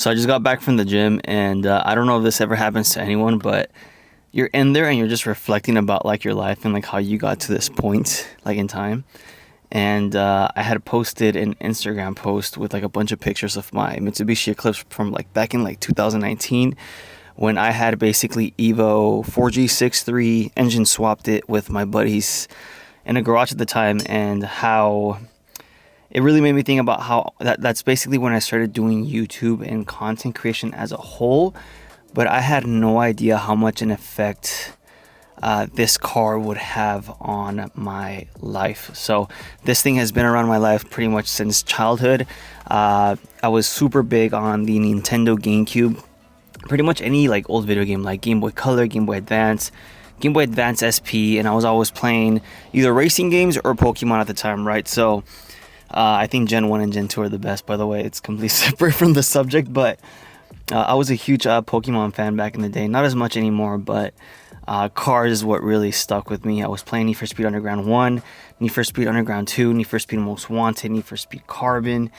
So I just got back from the gym, and I don't know if this ever happens to anyone, but you're in there and you're just reflecting about like your life and like how you got to this point, like in time. And I had posted an Instagram post with like a bunch of pictures of my Mitsubishi Eclipse from like back in like 2019, when I had basically Evo 4G63 engine swapped it with my buddies in a garage at the time, and how it really made me think about how that's basically when I started doing YouTube and content creation as a whole. But I had no idea how much an effect this car would have on my life. So this thing has been around my life pretty much since childhood. I was super big on the Nintendo GameCube. Pretty much any like old video game like Game Boy Color, Game Boy Advance, Game Boy Advance SP, and I was always playing either racing games or Pokemon at the time, right? So I think Gen 1 and Gen 2 are the best, by the way. It's completely separate from the subject, but I was a huge Pokemon fan back in the day. Not as much anymore, but cars is what really stuck with me. I was playing Need for Speed Underground 1, Need for Speed Underground 2, Need for Speed Most Wanted, Need for Speed Carbon,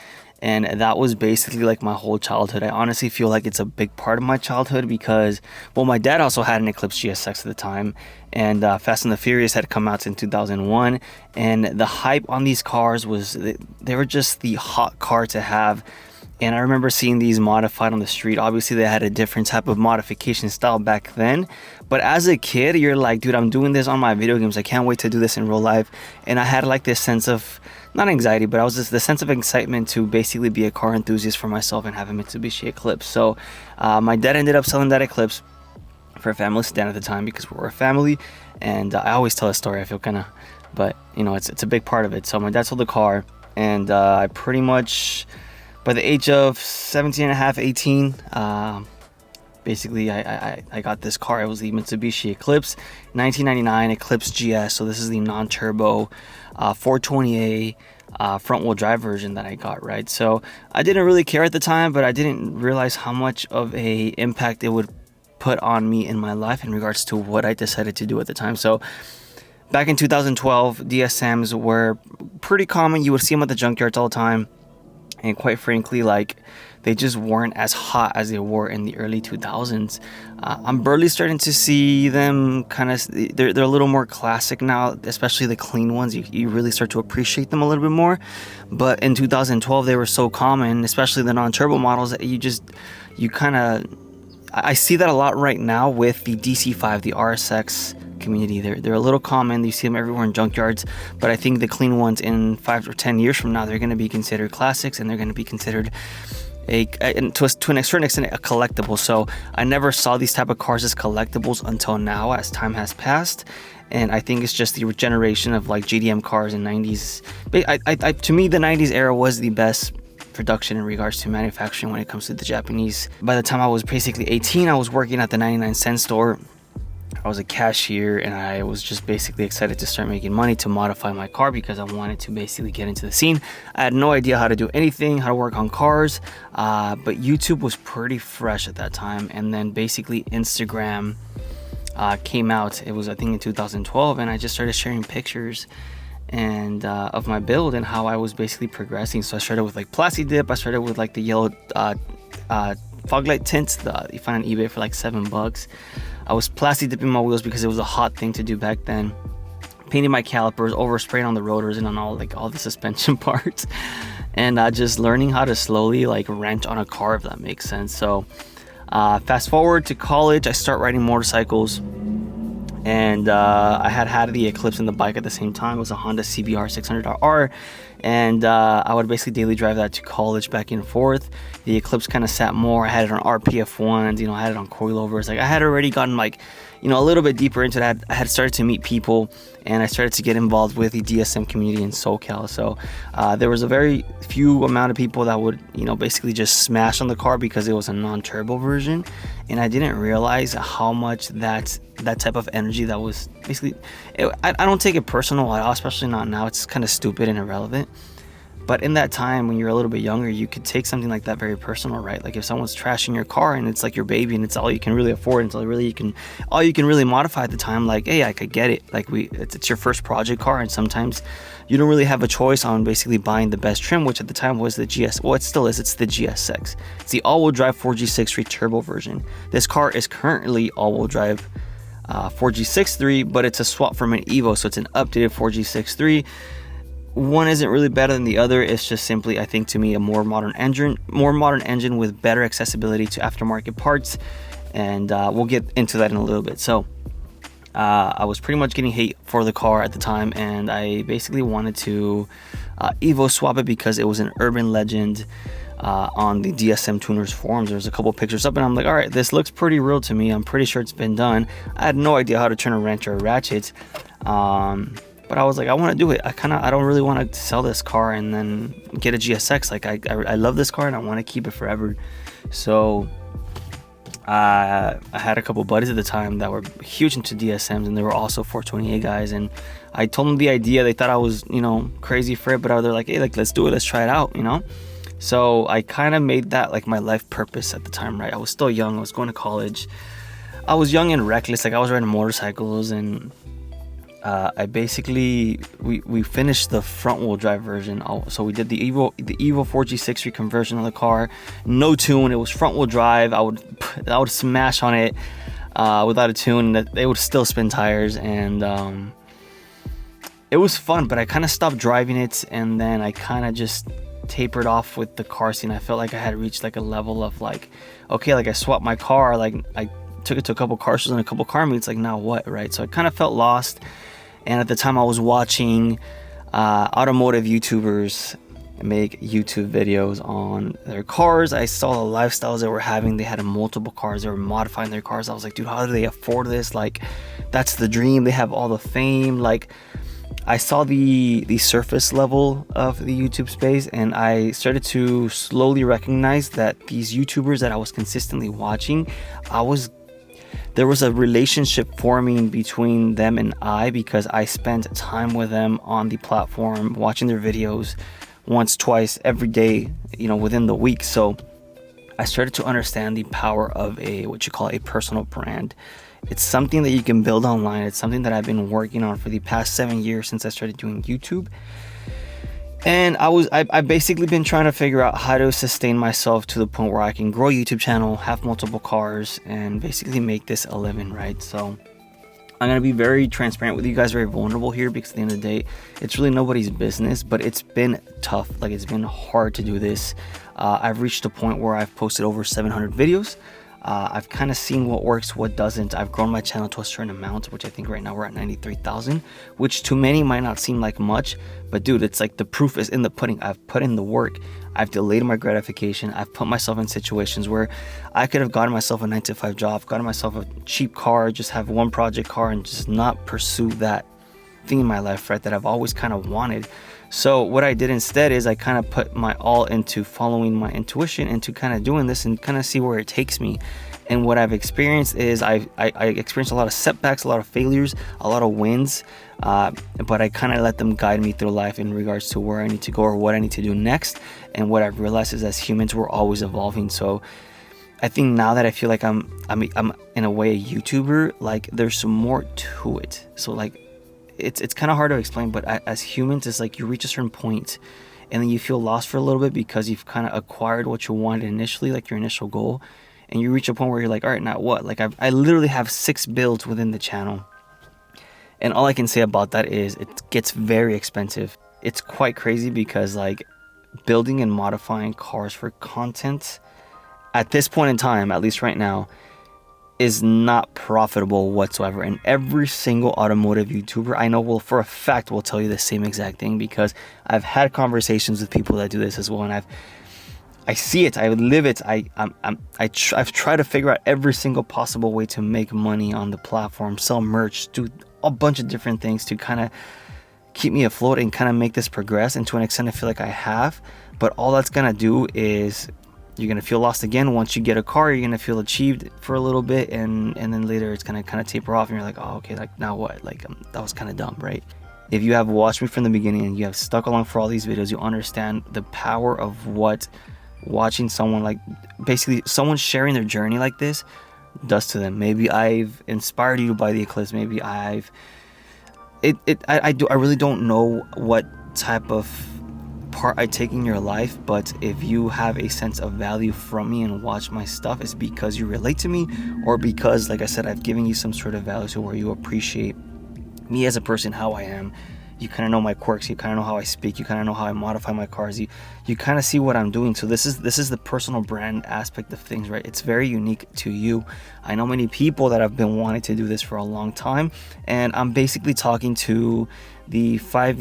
and that was basically like my whole childhood. I honestly feel like it's a big part of my childhood because, well, my dad also had an Eclipse GSX at the time, and Fast and the Furious had come out in 2001, and the hype on these cars was, they were just the hot car to have. And I remember seeing these modified on the street. Obviously, they had a different type of modification style back then. But as a kid, you're like, dude, I'm doing this on my video games. I can't wait to do this in real life. And I had like this sense of, not anxiety, but I was just the sense of excitement to basically be a car enthusiast for myself and have a Mitsubishi Eclipse. So my dad ended up selling that Eclipse for a family sedan at the time because we were a family. And I always tell a story, I feel kind of, but you know, it's a big part of it. So my dad sold the car, and I pretty much, by the age of 17 and a half, 18, basically I got this car. It was the Mitsubishi Eclipse 1999 Eclipse GS. So this is the non-turbo 420A front-wheel drive version that I got, right? So I didn't really care at the time, but I didn't realize how much of a impact it would put on me in my life in regards to what I decided to do at the time. So back in 2012, DSMs were pretty common. You would see them at the junkyards all the time. And quite frankly, like, they just weren't as hot as they were in the early 2000s. I'm barely starting to see them kind of, they're a little more classic now, especially the clean ones. You really start to appreciate them a little bit more. But in 2012, they were so common, especially the non-turbo models, that you kind of, I see that a lot right now with the DC5, the RSX community. They're a little common. You see them everywhere in junkyards, but I think the clean ones in 5 or 10 years from now, they're going to be considered classics, and they're going to be considered to an certain extent a collectible. So I never saw these type of cars as collectibles until now, as time has passed. And I think it's just the regeneration of like GDM cars in 90s. To me, the 90s era was the best production in regards to manufacturing when it comes to the Japanese. By the time I was basically 18, I was working at the 99-cent store. I was a cashier, and I was just basically excited to start making money to modify my car because I wanted to basically get into the scene. I had no idea how to do anything, how to work on cars, but YouTube was pretty fresh at that time. And then basically Instagram came out. It was, I think, in 2012, and I just started sharing pictures and of my build and how I was basically progressing. So I started with like Plasti Dip. I started with like the yellow fog light tints that you find on eBay for like $7. I was Plasti Dipping my wheels because it was a hot thing to do back then. Painting my calipers, overspraying on the rotors and on all the suspension parts, and just learning how to slowly like wrench on a car, if that makes sense. So fast forward to college, I start riding motorcycles. And I had the Eclipse and the bike at the same time. It was a Honda CBR 600R, and I would basically daily drive that to college back and forth. The Eclipse kind of sat more. I had it on RPF ones, you know, I had it on coilovers. Like, I had already gotten like, you know, a little bit deeper into that. I had started to meet people, and I started to get involved with the DSM community in SoCal. So there was a very few amount of people that would, you know, basically just smash on the car because it was a non-turbo version, and I didn't realize how much that type of energy that was basically, I don't take it personal at all, especially not now. It's kind of stupid and irrelevant. But in that time, when you're a little bit younger, you could take something like that very personal, right? Like if someone's trashing your car and it's like your baby and it's all you can really afford, and all you can really modify at the time, like, hey, I could get it. Like it's your first project car, and sometimes you don't really have a choice on basically buying the best trim, which at the time was the GS. Well, it still is. It's the GS6. It's the all-wheel drive 4G63 turbo version. This car is currently all-wheel drive 4G63, but it's a swap from an Evo, so it's an updated 4G63. One isn't really better than the other. It's just simply, I think, to me, a more modern engine with better accessibility to aftermarket parts, and we'll get into that in a little bit. So I was pretty much getting hate for the car at the time, and I basically wanted to Evo swap it because it was an urban legend on the DSM Tuners forums. There's a couple pictures up, and I'm like, all right, this looks pretty real to me. I'm pretty sure it's been done. I had no idea how to turn a wrench or a ratchet, but I was like, I want to do it. I don't really want to sell this car and then get a GSX. Like I love this car and I want to keep it forever. So I had a couple buddies at the time that were huge into DSMs, and they were also 428 guys, and I told them the idea. They thought I was, crazy for it, but they're like, hey, like, let's do it, let's try it out, So I kind of made that like my life purpose at the time, right? I was still young, I was going to college, I was young and reckless, like I was riding motorcycles, and I basically we finished the front wheel drive version. So we did the Evo 4G63 conversion of the car, no tune. It was front wheel drive. I would smash on it without a tune. They would still spin tires, and it was fun. But I kind of stopped driving it, and then I kind of just tapered off with the car scene. I felt like I had reached like a level of like, okay, like I swapped my car, like I took it to a couple car shows and a couple car meets, like now what, right? So I kind of felt lost. And at the time I was watching automotive YouTubers make YouTube videos on their cars. I saw the lifestyles they were having. They had multiple cars, they were modifying their cars. I was like, dude, how do they afford this? Like, that's the dream. They have all the fame. Like, I saw the surface level of the YouTube space, and I started to slowly recognize that these YouTubers that I was consistently watching, there was a relationship forming between them and I, because I spent time with them on the platform, watching their videos once, twice, every day, within the week. So I started to understand the power of what you call a personal brand. It's something that you can build online. It's something that I've been working on for the past 7 years since I started doing YouTube. And I've basically been trying to figure out how to sustain myself to the point where I can grow a YouTube channel, have multiple cars, and basically make this a living, right? So I'm going to be very transparent with you guys, very vulnerable here, because at the end of the day, it's really nobody's business, but it's been tough. Like, it's been hard to do this. I've reached a point where I've posted over 700 videos. I've kind of seen what works, what doesn't. I've grown my channel to a certain amount, which I think right now we're at 93,000, which to many might not seem like much, but dude, it's like the proof is in the pudding. I've put in the work. I've delayed my gratification. I've put myself in situations where I could have gotten myself a 9-to-5 job, gotten myself a cheap car, just have one project car, and just not pursue that thing in my life, right, that I've always kind of wanted. So what I did instead is I kind of put my all into following my intuition, into kind of doing this and kind of see where it takes me. And what I've experienced is I experienced a lot of setbacks, a lot of failures, a lot of wins, but I kind of let them guide me through life in regards to where I need to go or what I need to do next. And what I've realized is, as humans, we're always evolving. So I think now that I feel like I'm in a way a YouTuber, like there's some more to it. So like it's kind of hard to explain, but as humans, it's like you reach a certain point and then you feel lost for a little bit because you've kind of acquired what you wanted initially, like your initial goal. And you reach a point where you're like, all right, now what? Like I literally have 6 builds within the channel. And all I can say about that is it gets very expensive. It's quite crazy because like building and modifying cars for content at this point in time, at least right now, is not profitable whatsoever. And every single automotive YouTuber I know will, for a fact, will tell you the same exact thing, because I've had conversations with people that do this as well, and I see it, I live it. I've tried to figure out every single possible way to make money on the platform, sell merch, do a bunch of different things to kind of keep me afloat and kind of make this progress. And to an extent, I feel like I have. But all that's gonna do is you're gonna feel lost again. Once you get a car, you're gonna feel achieved for a little bit, and then later it's gonna kind of taper off, and you're like, oh, okay, like now what? Like that was kind of dumb, right? if you have watched me from the beginning and you have stuck along for all these videos, you understand the power of what watching someone, like basically someone sharing their journey like this, does to them. Maybe I've inspired you to buy the Eclipse. Maybe I really don't know what type of part I take in your life, but if you have a sense of value from me and watch my stuff, it's because you relate to me, or because, like I said, I've given you some sort of value to where you appreciate me as a person, how I am. You kind of know my quirks, you kind of know how I speak, you kind of know how I modify my cars, you kind of see what I'm doing. So this is the personal brand aspect of things, right? It's very unique to you. I know many people that have been wanting to do this for a long time, and I'm basically talking to the 5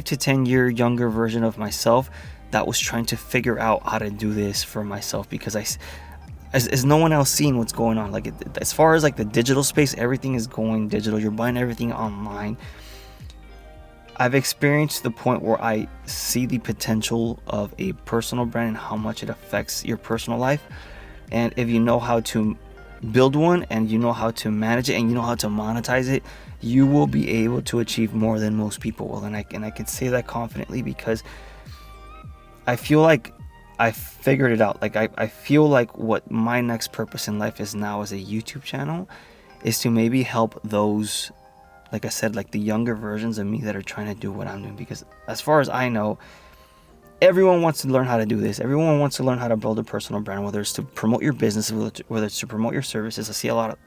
to 10 year younger version of myself that was trying to figure out how to do this for myself, because as no one else seeing what's going on. Like as far as like the digital space, everything is going digital. You're buying everything online. I've experienced the point where I see the potential of a personal brand and how much it affects your personal life. And if you know how to build one, and you know how to manage it, and you know how to monetize it, you will be able to achieve more than most people will. And I can say that confidently because I feel like I figured it out. Like I feel like what my next purpose in life is now as a YouTube channel is to maybe help those, like I said, like the younger versions of me that are trying to do what I'm doing. Because as far as I know, everyone wants to learn how to do this. Everyone wants to learn how to build a personal brand, whether it's to promote your business, whether it's to promote your services. I see a lot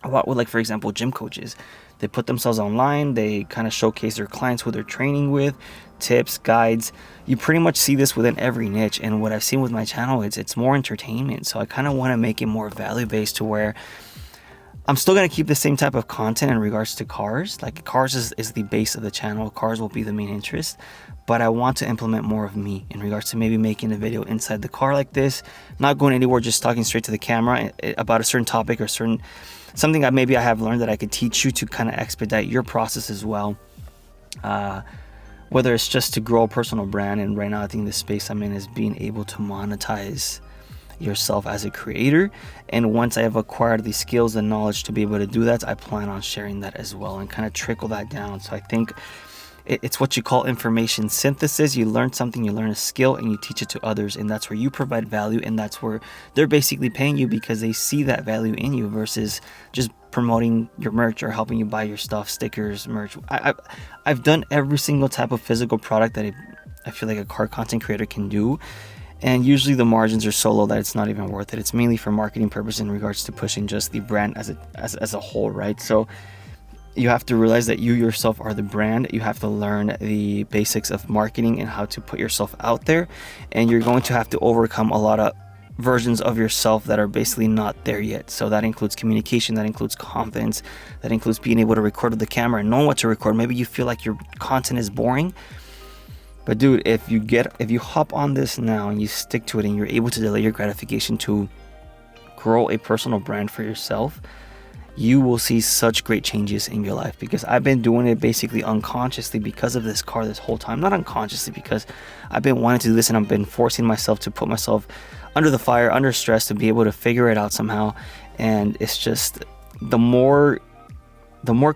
with, like, for example, gym coaches. They put themselves online. They kind of showcase their clients, who they're training with, tips, guides. You pretty much see this within every niche. And what I've seen with my channel, it's more entertainment. So I kind of want to make it more value-based, to where I'm still going to keep the same type of content in regards to cars. Like, cars is the base of the channel. Cars will be the main interest. But I want to implement more of me in regards to maybe making a video inside the car like this. Not going anywhere, just talking straight to the camera about a certain topic or something that maybe I have learned that I could teach you to kind of expedite your process as well. Whether it's just to grow a personal brand. And right now I think the space I'm in is being able to monetize yourself as a creator. And once I have acquired the skills and knowledge to be able to do that, I plan on sharing that as well and kind of trickle that down. So I think it's what you call information synthesis. You learn something, you learn a skill, and you teach it to others, and that's where you provide value, and that's where they're basically paying you because they see that value in you, versus just promoting your merch or helping you buy your stuff, stickers, merch. I've done every single type of physical product that I feel like a car content creator can do. And usually the margins are so low that it's not even worth it. It's mainly for marketing purposes in regards to pushing just the brand as a whole, right? So you have to realize that you yourself are the brand. You have to learn the basics of marketing and how to put yourself out there. And you're going to have to overcome a lot of versions of yourself that are basically not there yet. So that includes communication, that includes confidence, that includes being able to record with the camera and knowing what to record. Maybe you feel like your content is boring. But dude, if you hop on this now and you stick to it and you're able to delay your gratification to grow a personal brand for yourself, you will see such great changes in your life. Because I've been doing it basically unconsciously because of this car this whole time. Not unconsciously, because I've been wanting to do this and I've been forcing myself to put myself under the fire, under stress, to be able to figure it out somehow. And it's just the more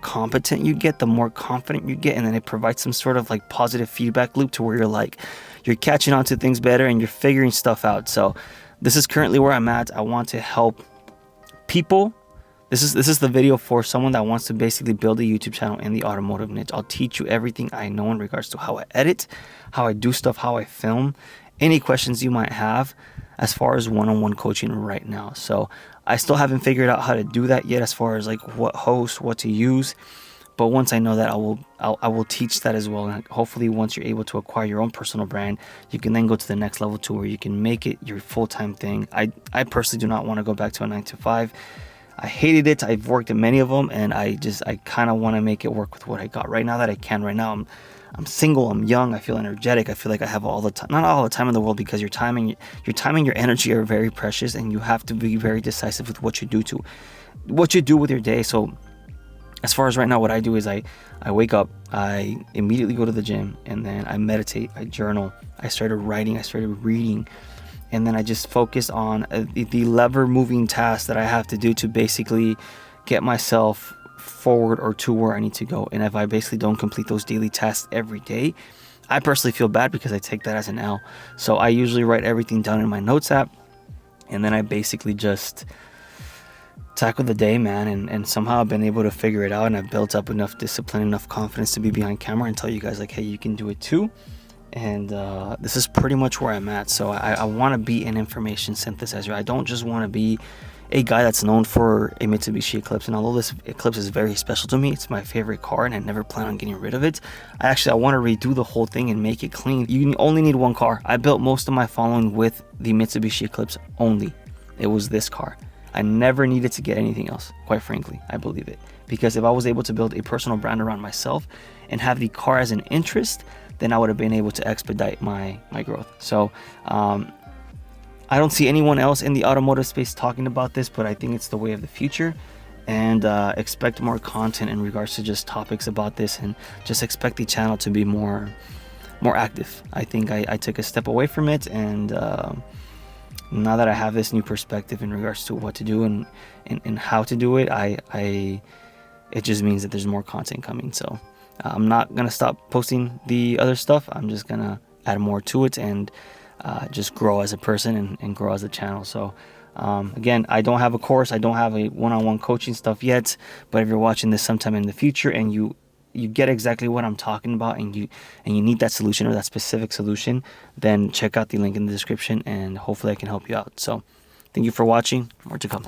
competent you get, the more confident you get, and then it provides some sort of like positive feedback loop to where you're catching on to things better and you're figuring stuff out. So this is currently where I'm at. I want to help people. This is the video for someone that wants to basically build a YouTube channel in the automotive niche. I'll teach you everything I know in regards to how I edit, how I do stuff, how I film, any questions you might have as far as one-on-one coaching right now. So I still haven't figured out how to do that yet, as far as like what host, what to use. But once I know that, I will teach that as well. And hopefully once you're able to acquire your own personal brand, you can then go to the next level to where you can make it your full-time thing. I personally do not want to go back to a 9-to-5. I hated it. I've worked in many of them, and I kind of want to make it work with what I got right now that I can. Right now I'm single, I'm young, I feel energetic, I feel like I have all the time, not all the time in the world, because your time and your energy are very precious, and you have to be very decisive with what you do with your day. So as far as right now, what I do is I wake up, I immediately go to the gym, and then I meditate, I journal, I started writing, I started reading, and then I just focus on the lever moving tasks that I have to do to basically get myself forward or to where I need to go. And if I basically don't complete those daily tasks every day, I personally feel bad because I take that as an L. So I usually write everything down in my notes app, and then I basically just tackle the day, man. And somehow I've been able to figure it out, and I've built up enough discipline, enough confidence to be behind camera and tell you guys like, hey, you can do it too. And this is pretty much where I'm at. So I want to be an information synthesizer. I don't just want to be a guy that's known for a Mitsubishi Eclipse. And although this Eclipse is very special to me, it's my favorite car and I never plan on getting rid of it. I want to redo the whole thing and make it clean. You only need one car. I built most of my following with the Mitsubishi Eclipse only. It was this car. I never needed to get anything else, quite frankly. I believe it. Because if I was able to build a personal brand around myself and have the car as an interest, then I would have been able to expedite my growth. So I don't see anyone else in the automotive space talking about this, but I think it's the way of the future. And expect more content in regards to just topics about this, and just expect the channel to be more active. I think I took a step away from it, and now that I have this new perspective in regards to what to do and how to do it, it just means that there's more content coming. So I'm not gonna stop posting the other stuff. I'm just gonna add more to it and just grow as a person and grow as a channel. So again, I don't have a course, I don't have a one-on-one coaching stuff yet, but if you're watching this sometime in the future and you get exactly what I'm talking about, and you need that solution or that specific solution, then check out the link in the description and hopefully I can help you out. So thank you for watching. More to come.